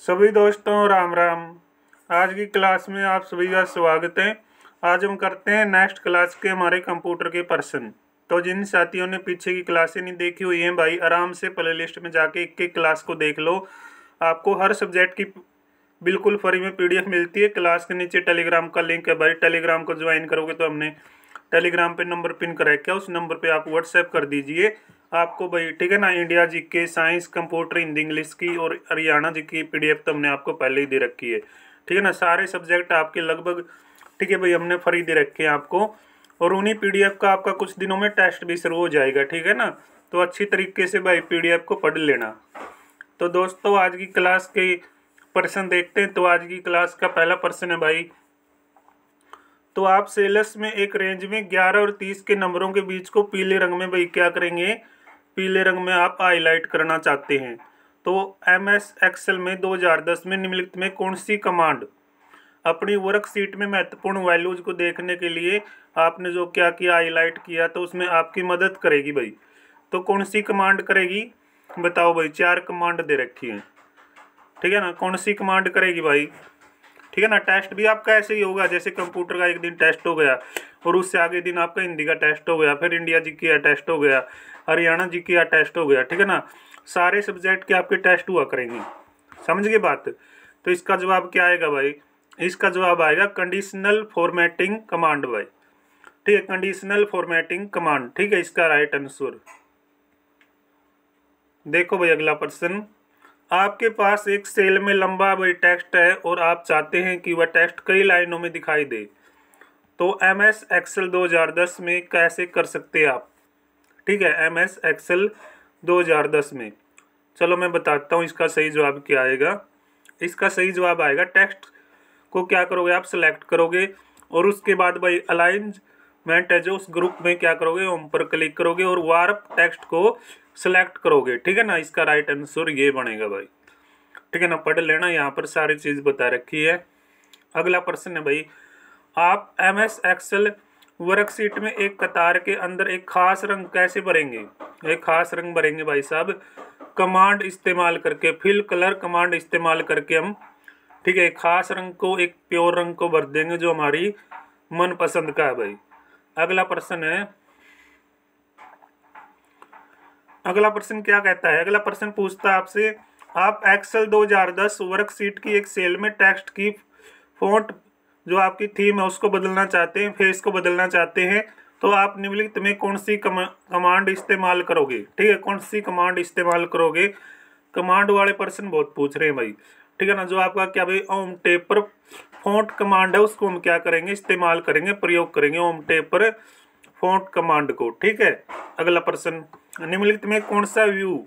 सभी दोस्तों राम राम। आज की क्लास में आप सभी का स्वागत है। आज हम करते हैं नेक्स्ट क्लास के हमारे कंप्यूटर के प्रश्न। तो जिन साथियों ने पीछे की क्लासें नहीं देखी हुई हैं भाई, आराम से प्ले लिस्ट में जाके एक एक क्लास को देख लो। आपको हर सब्जेक्ट की बिल्कुल फ्री में PDF मिलती है। क्लास के नीचे टेलीग्राम का लिंक है भाई, टेलीग्राम को ज्वाइन करोगे तो हमने टेलीग्राम पे नंबर पिन कर रखा है, उस नंबर पे आप व्हाट्सएप कर दीजिए आपको भाई, ठीक है ना। India GK, science, computer, Hindi, English की और हरियाणा जी की PDF तो हमने आपको पहले ही दे रखी है, ठीक है ना। सारे सब्जेक्ट आपके लगभग, ठीक है भाई, हमने फ्री दे रखे हैं आपको। और उन्हीं PDF का आपका कुछ दिनों में टेस्ट भी शुरू हो जाएगा, ठीक है ना। तो अच्छी तरीके से भाई PDF को पढ़ लेना। तो दोस्तों आज की क्लास के प्रश्न देखते हैं। तो आज की क्लास का पहला प्रश्न है भाई, तो आप सेल्स में एक रेंज में 11 और 30 के नंबरों के बीच को पीले रंग में भाई क्या करेंगे, पीले रंग में आप हाईलाइट करना चाहते हैं। तो MS एक्सेल में 2010 में निम्नलिखित में कौन सी कमांड अपनी वर्कशीट में महत्वपूर्ण वैल्यूज को देखने के लिए आपने जो क्या किया, हाईलाइट किया, तो उसमें आपकी मदद करेगी भाई। तो कौन सी कमांड करेगी बताओ भाई। 4 कमांड दे रखी है, ठीक है ना। कौन सी कमांड करेगी भाई, ठीक है ना। टेस्ट भी आपका ऐसे ही होगा, जैसे कंप्यूटर का एक दिन टेस्ट हो गया और उससे आगे दिन आपका हिंदी का टेस्ट हो गया, फिर इंडिया जीके का टेस्ट हो गया, हरियाणा जीके का टेस्ट हो गया, ठीक है ना। सारे सब्जेक्ट के आपके टेस्ट हुआ करेंगे, समझ गए बात। तो इसका जवाब क्या आएगा भाई, इसका जवाब आएगा कंडीशनल फॉर्मेटिंग कमांड भाई, ठीक है। कंडीशनल फॉर्मेटिंग कमांड, ठीक है, इसका राइट आंसर। देखो भाई अगला प्रश्न, आपके पास एक सेल में लंबा भाई टेक्स्ट है और आप चाहते हैं कि वह टेक्स्ट कई लाइनों में दिखाई दे। तो MS एक्सेल 2010 में कैसे कर सकते हैं आप, ठीक है। MS एक्सेल 2010 में, चलो मैं बताता हूँ इसका सही जवाब क्या आएगा। इसका सही जवाब आएगा, टेक्स्ट को क्या करोगे आप, सिलेक्ट करोगे और उसके बाद भाई अलाइनमेंट है जो, उस ग्रुप में क्या करोगे, होम पर क्लिक करोगे और वार्प टेक्स्ट को सिलेक्ट करोगे, ठीक है ना। इसका राइट आंसर ये बनेगा भाई, ठीक है ना। पढ़ लेना, यहाँ पर सारी चीज बता रखी है। अगला प्रश्न है भाई, आप MS एक्सेल वर्कशीट में एक कतार के अंदर एक खास रंग कैसे भरेंगे। एक खास रंग भरेंगे भाई साहब कमांड इस्तेमाल करके, फिल कलर कमांड इस्तेमाल करके हम, ठीक है, खास रंग को, एक प्योर रंग को भर देंगे जो हमारी मनपसंद का है भाई। अगला प्रश्न है, अगला प्रश्न क्या कहता है, अगला प्रश्न पूछता है आपसे, आप एक्सेल 2010 वर्कशीट की एक सेल में टेक्स्ट की फॉन्ट जो आपकी थीम है उसको बदलना चाहते हैं, फेस को बदलना चाहते हैं। तो आप निम्नलिखित में कौन सी कमांड इस्तेमाल करोगे, ठीक है, कौन सी कमांड इस्तेमाल करोगे। कमांड वाले प्रश्न बहुत पूछ रहे हैं भाई, ठीक है ना। जो आपका क्या भाई ओम टेपर फॉन्ट कमांड है उसको हम क्या करेंगे, इस्तेमाल करेंगे, प्रयोग करेंगे ओम टेपर फॉन्ट कमांड को, ठीक है। अगला प्रश्न, निम्नलिखित में कौन सा व्यू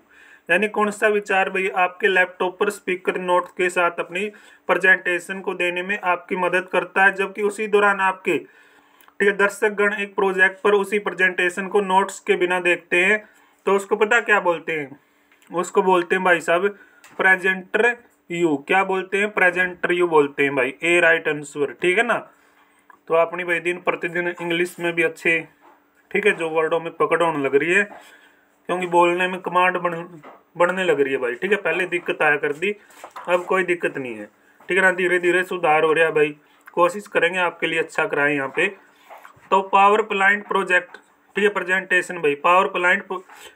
यानी कौन सा विचार भाई आपके लैपटॉप पर स्पीकर नोट्स के साथ अपनी प्रेजेंटेशन को देने में आपकी मदद करता है, जबकि उसी दौरान आपके, ठीक है, दर्शकगण एक प्रोजेक्ट पर उसी प्रेजेंटेशन को नोट्स के बिना देखते हैं। तो उसको पता क्या बोलते हैं, उसको बोलते हैं भाई साहब प्रेजेंटर यू। क्या बोलते हैं, प्रेजेंटर यू बोलते हैं भाई, ए राइट आंसर, ठीक है ना। तो अपनी भाई दिन प्रतिदिन इंग्लिश में भी अच्छे, ठीक है, जो वर्डों में पकड़ होने लग रही है, क्योंकि बोलने में कमांड बढ़ने लग रही है भाई, ठीक है। पहले दिक्कत आया कर दी, अब कोई दिक्कत नहीं है, ठीक है ना। धीरे धीरे सुधार हो रहा है भाई, कोशिश करेंगे आपके लिए अच्छा कराएं यहाँ पे। तो पावर पॉइंट प्रोजेक्ट, ठीक है, प्रेजेंटेशन भाई, पावर पॉइंट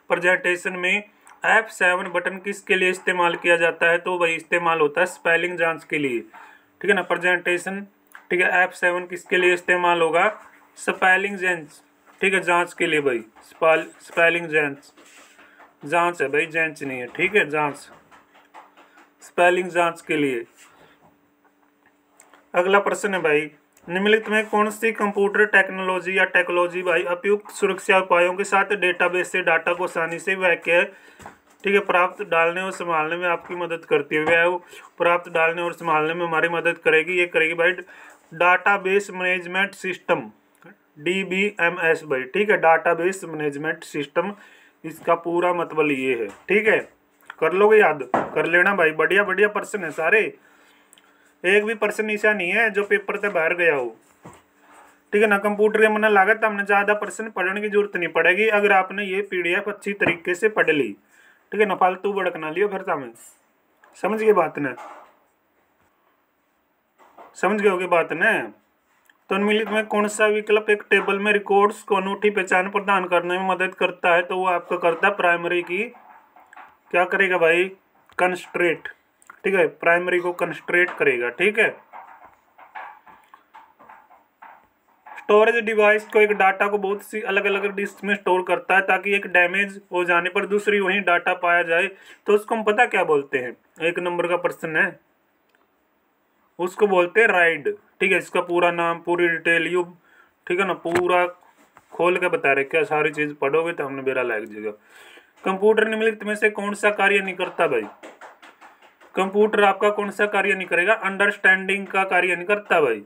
प्रेजेंटेशन में F7 बटन किसके लिए इस्तेमाल किया जाता है। तो भाई इस्तेमाल होता है स्पेलिंग जांच के लिए, ठीक है ना। प्रेजेंटेशन, ठीक है, F7 किसके लिए इस्तेमाल होगा, स्पेलिंग जांच, ठीक है, जांच के लिए भाई, स्पेलिंग जांच, जांच है भाई, जांच नहीं है, ठीक है, जांच, स्पेलिंग जांच के लिए। अगला प्रश्न है भाई, निम्नलिखित में कौन सी कंप्यूटर टेक्नोलॉजी या टेक्नोलॉजी भाई उपयुक्त सुरक्षा उपायों के साथ डेटाबेस से डाटा को आसानी से वाक्य, ठीक है, प्राप्त, डालने और संभालने में आपकी मदद करती है। वह प्राप्त, डालने और संभालने में हमारी मदद करेगी, ये करेगी भाई डाटाबेस मैनेजमेंट सिस्टम, DBMS भाई, ठीक है, डाटाबेस मैनेजमेंट सिस्टम, इसका पूरा मतलब ये है, ठीक है। कर लोगे, याद कर लेना भाई। बढ़िया बढ़िया प्रश्न है सारे, एक भी प्रश्न ऐसा नहीं है जो पेपर से बाहर गया हो, ठीक है ना। कंप्यूटर के मन लागत हमने ज्यादा प्रश्न पढ़ने की जरूरत नहीं पड़ेगी अगर आपने ये PDF अच्छी तरीके से पढ़ ली, ठीक है ना। फालतू भड़कना लियो फिर सामने, समझ गए बात ना। समझ गए होगे बात ना। तो निम्नलिखित में कौन सा विकल्प एक टेबल में रिकॉर्ड्स को अनूठी पहचान प्रदान करने में मदद करता है? तो वो आपका करता है प्राइमरी की, क्या करेगा भाई, कंस्ट्रेंट। ठीक है, प्राइमरी को कंस्ट्रेंट करेगा। ठीक है, स्टोरेज डिवाइस को एक डाटा को बहुत सी अलग अलग डिस्क में स्टोर करता है ताकि एक डैमेज हो जाने पर दूसरी वही डाटा पाया जाए। तो उसको हम पता क्या बोलते हैं? 1 नंबर का प्रश्न है, उसको बोलते हैं राइड। ठीक है, इसका पूरा नाम, पूरी डिटेल यू, ठीक है ना, पूरा खोल के बता रहे, क्या सारी चीज पढ़ोगे तो हमने बेरा लग जाएगा। कंप्यूटर निम्नलिखित में से कौन सा कार्य नहीं करता भाई? कंप्यूटर आपका कौन सा कार्य नहीं करेगा? अंडरस्टैंडिंग का कार्य नहीं करता भाई।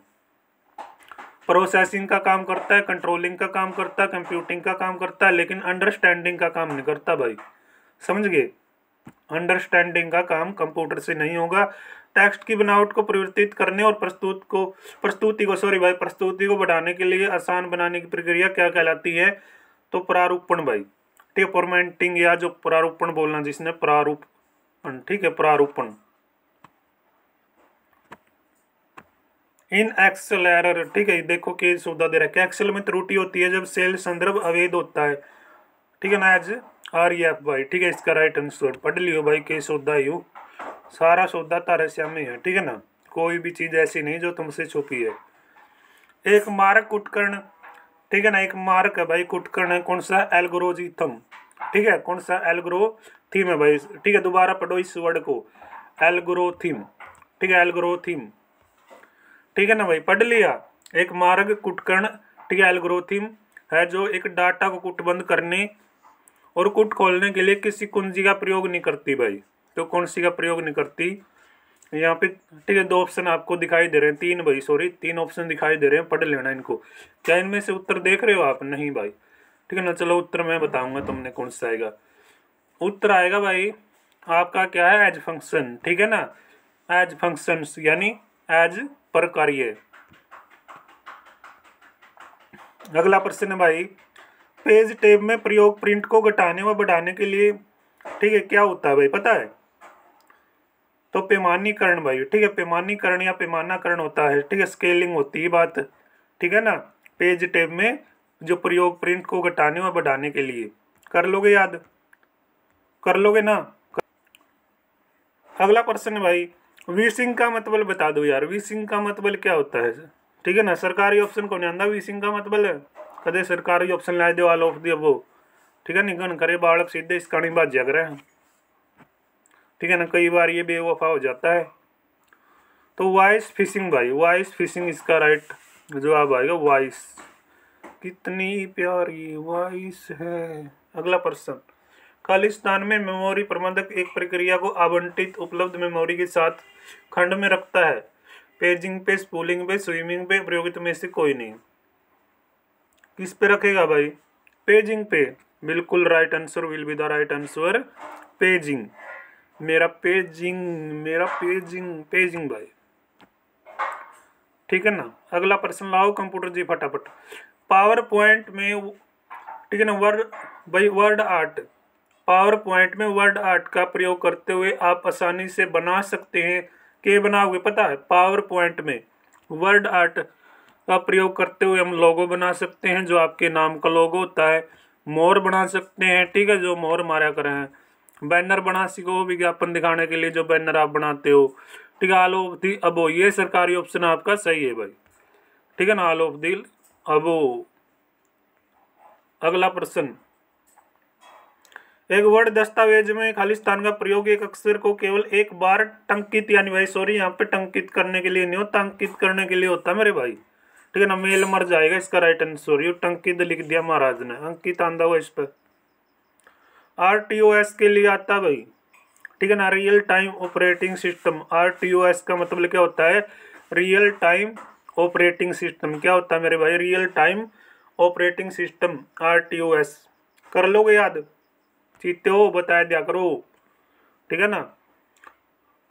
प्रोसेसिंग का काम करता है, कंट्रोलिंग का काम करता है, कंप्यूटिंग का काम करता है, लेकिन अंडरस्टैंडिंग का काम नहीं करता भाई। समझ गए? अंडरस्टैंडिंग का काम कंप्यूटर से नहीं होगा। टेक्स्ट की बनावट को परिवर्तित करने और प्रस्तुति को बढ़ाने के लिए आसान बनाने की प्रक्रिया क्या कहलाती है? तो प्रारूपण भाई। ठीक है, फॉर्मेटिंग, या जो प्रारूपण बोलना जिसने, प्रारूपण। ठीक है, प्रारूपण। इन एक्सेल एरर, ठीक है, देखो के सुविधा दे रखा है। एक्सेल में त्रुटि होती है जब सेल संदर्भ अवैध होता है। ठीक है ना, एज REF भाई। ठीक है, इसका राइट आंसर पढ़ लियो भाई, के सौदा यू सारा सौदा तारे श्याम में है। ठीक है ना, कोई भी चीज ऐसी नहीं जो तुमसे छुपी है। एक मारक उपकरण, ठीक है ना, एक मारक है भाई, उपकरण है कौन सा? एल्गोरिथम। ठीक है, कौन सा? एल्गोरिथम है भाई। ठीक है, दोबारा पढ़ो इस वर्ड को, एल्गोरिथम। ठीक है, एल्गोरिथम। ठीक है ना भाई, पढ़ लिया। एक मार्ग कुटकर्ण, ठीक है, एल्गोरिथम है जो एक डाटा को कुटबंद करने और कुट खोलने के लिए किसी कुंजी का प्रयोग नहीं करती भाई। तो कौन सी का प्रयोग नहीं करती? यहाँ पे ठीक है, 2 ऑप्शन आपको दिखाई दे रहे हैं, 3 भाई, सॉरी 3 ऑप्शन दिखाई दे रहे हैं, पढ़ लेना इनको। क्या इनमें से उत्तर देख रहे हो आप? नहीं भाई। ठीक है ना, चलो उत्तर मैं बताऊंगा तुमने कौन सा आएगा। उत्तर आएगा भाई आपका क्या है? Edge function. ठीक है ना, एज फंक्शन यानी एज पर कार्य। अगला प्रश्न है भाई, पेज टेब में प्रयोग प्रिंट को घटाने व बढ़ाने के लिए, ठीक है, क्या होता है भाई, पता है? तो पैमानीकरण भाई। ठीक है, पैमानीकरण या पैमानाकरण होता है। ठीक है, स्केलिंग होती है बात। ठीक है ना, पेज टेब में जो प्रयोग प्रिंट को घटाने व बढ़ाने के लिए, कर लोगे याद? कर लोगे ना? अगला प्रश्न है भाई, वीसिंग का मतलब बता दो यार। वीसिंग का मतलब क्या होता है? ठीक है ना, सरकारी ऑप्शन को नहीं आंदा वीसिंग का मतलब है? कदे सरकारी ऑप्शन ला दो, ऑल ऑफ दी वो। ठीक है, निगन करे बालक सीधे इस कहानी बात जग रहे हैं। ठीक है ना, कई बार ये बेवफा हो जाता है। तो वॉइस फिशिंग भाई, वॉइस फिशिंग इसका राइट जवाब आएगा, वॉइस। कितनी प्यारी वॉइस है। अगला प्रश्न, खाली स्थान में मेमोरी प्रबंधक एक प्रक्रिया को आवंटित उपलब्ध मेमोरी के साथ खंड में रखता है। पेजिंग पे, स्पूलिंग पे, स्विमिंग पे, प्रयोगित में से कोई नहीं। किस पे रखेगा भाई? पेजिंग पे। बिल्कुल right answer will be the right answer, paging. मेरा पेजिंग, मेरा पेजिंग, पेजिंग भाई। ठीक है ना, अगला प्रश्न लाओ कंप्यूटर जी फटाफट। पावर पॉइंट में, ठीक है ना, वर्ड आर्ट। पावर पॉइंट में वर्ड आर्ट का प्रयोग करते हुए आप आसानी से बना सकते हैं। के बनाओगे पता है? पावर पॉइंट में वर्ड आर्ट का प्रयोग करते हुए हम लोगो बना सकते हैं, जो आपके नाम का लोगो होता है। मोर बना सकते हैं, ठीक है, जो मोर मारा कर हैं। बैनर बना सको, विज्ञापन दिखाने के लिए जो बैनर आप बनाते हो। ठीक है, ऑल ऑफ दी अबो, ये सरकारी ऑप्शन आपका सही है भाई। ठीक है ना, ऑल ऑफ दी अबो। अगला प्रश्न, एक वर्ड दस्तावेज में खाली स्थान का प्रयोग एक अक्षर को केवल एक बार टंकित, यानी भाई सॉरी यहाँ पे टंकित करने के लिए नहीं होता, अंकित करने के लिए होता है मेरे भाई। ठीक है ना, मेल मर जाएगा इसका राइट आंसर। यू टंकित लिख दिया महाराज ने, अंकित आंदा हुआ इस पर। RTOS के लिए आता भाई। ठीक है ना, real time operating system. RTOS का मतलब क्या होता है? Real time operating system. क्या होता है मेरे भाई? Real time operating system, RTOS। कर लोगे याद? चीते हो, बता दिया करो। ठीक है ना,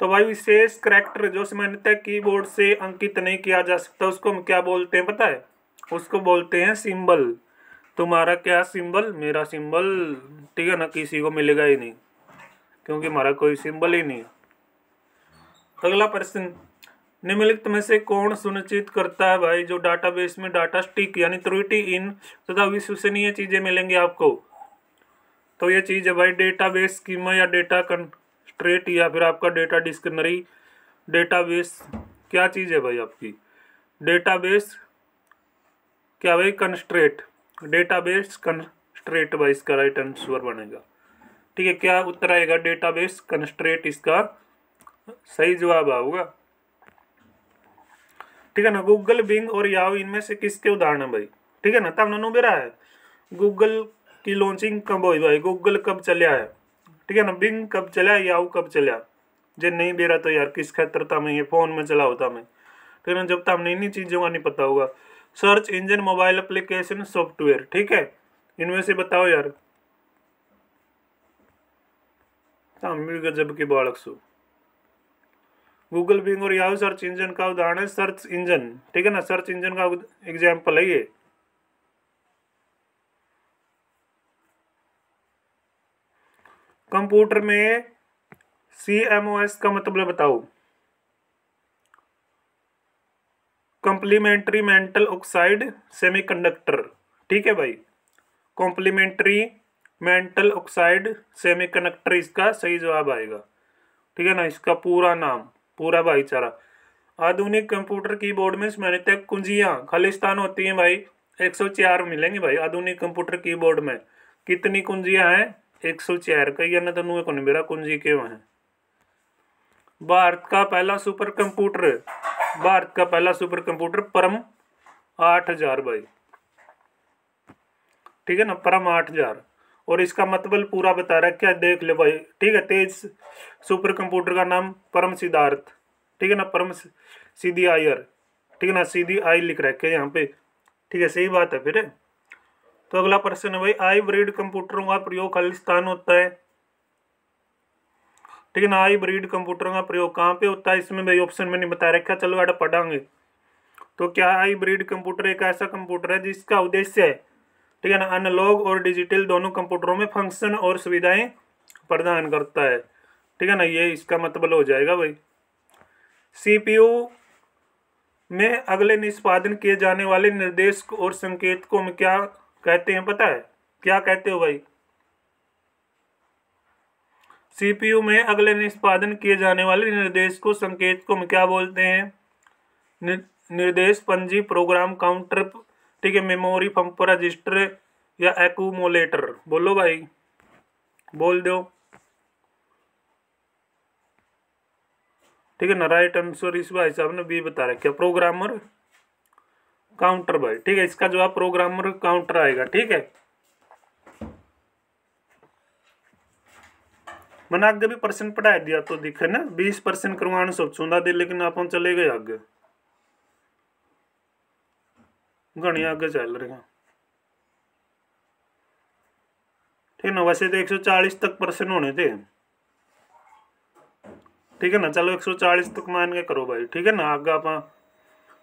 तो भाई विशेष करैक्टर जो सामान्यतः कीबोर्ड से अंकित नहीं किया जा सकता, उसको हम क्या बोलते हैं पता है? उसको बोलते हैं सिंबल। तुम्हारा क्या सिंबल? मेरा सिंबल। ठीक है ना, किसी को मिलेगा ही नहीं, क्योंकि हमारा कोई सिंबल ही नहीं। अगला प्रश्न, निम्नलिखित में से कौन सुनिश्चित करता है भाई जो डाटाबेस में डाटा स्टिक यानी त्रुटि इन तथा विश्वसनीय चीजें मिलेंगी आपको? तो ये चीज है भाई डेटाबेस स्कीमा या डेटा कंस्ट्रेंट या फिर आपका डेटा डिक्शनरी। डेटाबेस क्या चीज है भाई आपकी? डेटाबेस क्या भाई? कंस्ट्रेंट। डेटाबेस कंस्ट्रेंट भाई इसका राइट आंसर बनेगा। ठीक है, क्या उत्तर आएगा? डेटाबेस कंस्ट्रेंट इसका सही जवाब होगा। ठीक है ना। गूगल, बिंग और याहू इनमें से किसके उदाहरण है भाई? ठीक है ना। तब ननु बेरा है गूगल की लॉन्चिंग कब हुई भाई? गूगल कब चलिया है? ठीक है ना। बिंग कब चला, याहू कब चला? जे नहीं बेरा तो यार किस क्षेत्र था मैं ये फोन में चला होता मैं। ठीक है ना। जब तक नई नई चीजों का नहीं पता होगा। Search engine, mobile application, software. ठीक है, इनमें से बताओ यार। गजब के बालक सो। गूगल, बिंग और याहू सर्च इंजन का उदाहरण है। सर्च इंजन, ठीक है ना, सर्च इंजन का एग्जाम्पल है ये। कंप्यूटर में CMOS का मतलब बताओ। Complementary metal oxide semiconductor. ठीक है भाई, कॉम्प्लीमेंट्री मेटल ऑक्साइड सेमीकंडक्टर इसका सही जवाब आएगा। ठीक है ना। इसका पूरा नाम, पूरा भाईचारा। आधुनिक कंप्यूटर कीबोर्ड में सामान्यतः कुंजियां खालिस्तान होती हैं भाई। 104 मिलेंगे भाई आधुनिक कंप्यूटर कीबोर्ड में। कितनी कुंजियां हैं? 104। कई अन्य तनु को नहीं मेरा कुंजी के वहां। भारत का पहला सुपर कंप्यूटर, भारत का पहला सुपर कंप्यूटर परम 8000 भाई। ठीक है ना, परम 8000। और इसका मतलब पूरा बता रहा है क्या, देख ले भाई। ठीक है, तेज सुपर कंप्यूटर का नाम परम सिद्धार्थ। ठीक है ना, परम सीधी आयर। ठीक है ना, सीधी आई लिख रखे यहाँ पे। ठीक है, सही बात है फिर। तो अगला प्रश्न है भाई, हाइब्रिड कंप्यूटरों का प्रयोग खालिस्तान होता है। ठीक है ना। हाइब्रिड कंप्यूटरों का प्रयोग कहाँ पे होता है? इसमें भाई ऑप्शन में नहीं बता रखा, चलो आड़ा पढ़ांगे। तो क्या हाइब्रिड कंप्यूटर एक ऐसा कंप्यूटर है जिसका उद्देश्य है, ठीक है ना, एनालॉग और डिजिटल दोनों कंप्यूटरों में फंक्शन और सुविधाएं प्रदान करता है। ठीक है ना, ये इसका मतलब हो जाएगा भाई। CPU में अगले निष्पादन किए जाने वाले निर्देश और संकेत को हम क्या कहते हैं पता है? क्या कहते हो भाई? CPU में अगले निष्पादन किए जाने वाले निर्देश को संकेत को हम क्या बोलते हैं? निर्देश पंजी, प्रोग्राम काउंटर, ठीक है, मेमोरी, पंपर, रजिस्टर या एक्यूमुलेटर। बोलो भाई, बोल दो। ठीक है ना, राइट आंसर इस भाई साहब ने बी बता रखा, प्रोग्रामर काउंटर भाई। ठीक है, इसका जवाब प्रोग्रामर काउंटर आएगा। ठीक है, मैंने आगे भी प्रश्न पढ़ा दिया तो दिखे ना 20% करवाने सोचूंगा दे, लेकिन आप चले गए आगे, घनी आगे चल रहे हैं। ठीक है ना, वैसे तो 140 तक प्रश्न होने थे। ठीक है ना, चलो 140 तक मान के करो भाई। ठीक है ना, आगे आप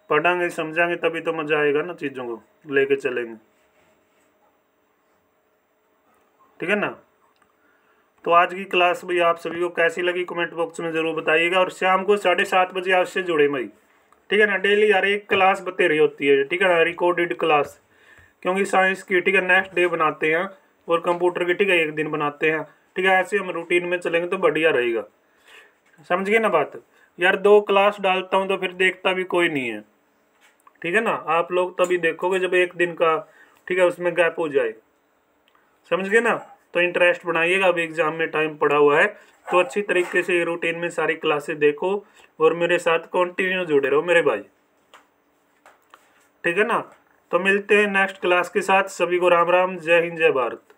पढ़ांगे समझांगे तभी तो मजा आएगा ना, चीजों को लेके चलेंगे। ठीक है ना, तो आज की क्लास भाई आप सभी को कैसी लगी कमेंट बॉक्स में जरूर बताइएगा। और शाम को 7:30 बजे आपसे जुड़े भाई। ठीक है ना, डेली यार एक क्लास बते रही होती है। ठीक है ना, रिकॉर्डेड क्लास, क्योंकि साइंस की ठीक है नेक्स्ट डे बनाते हैं और कंप्यूटर की ठीक है एक दिन बनाते हैं। ठीक है, ऐसे हम रूटीन में चलेंगे तो बढ़िया रहेगा। समझ गए ना बात? यार 2 क्लास डालता हूँ तो फिर देखता भी कोई नहीं है। ठीक है ना, आप लोग तभी देखोगे जब एक दिन का ठीक है उसमें गैप हो जाए। समझ गए ना? तो इंटरेस्ट बनाइएगा, अभी एग्जाम में टाइम पड़ा हुआ है तो अच्छी तरीके से रूटीन में सारी क्लासेस देखो और मेरे साथ कंटिन्यू जुड़े रहो मेरे भाई। ठीक है ना, तो मिलते हैं नेक्स्ट क्लास के साथ। सभी को राम राम, जय हिंद, जय भारत।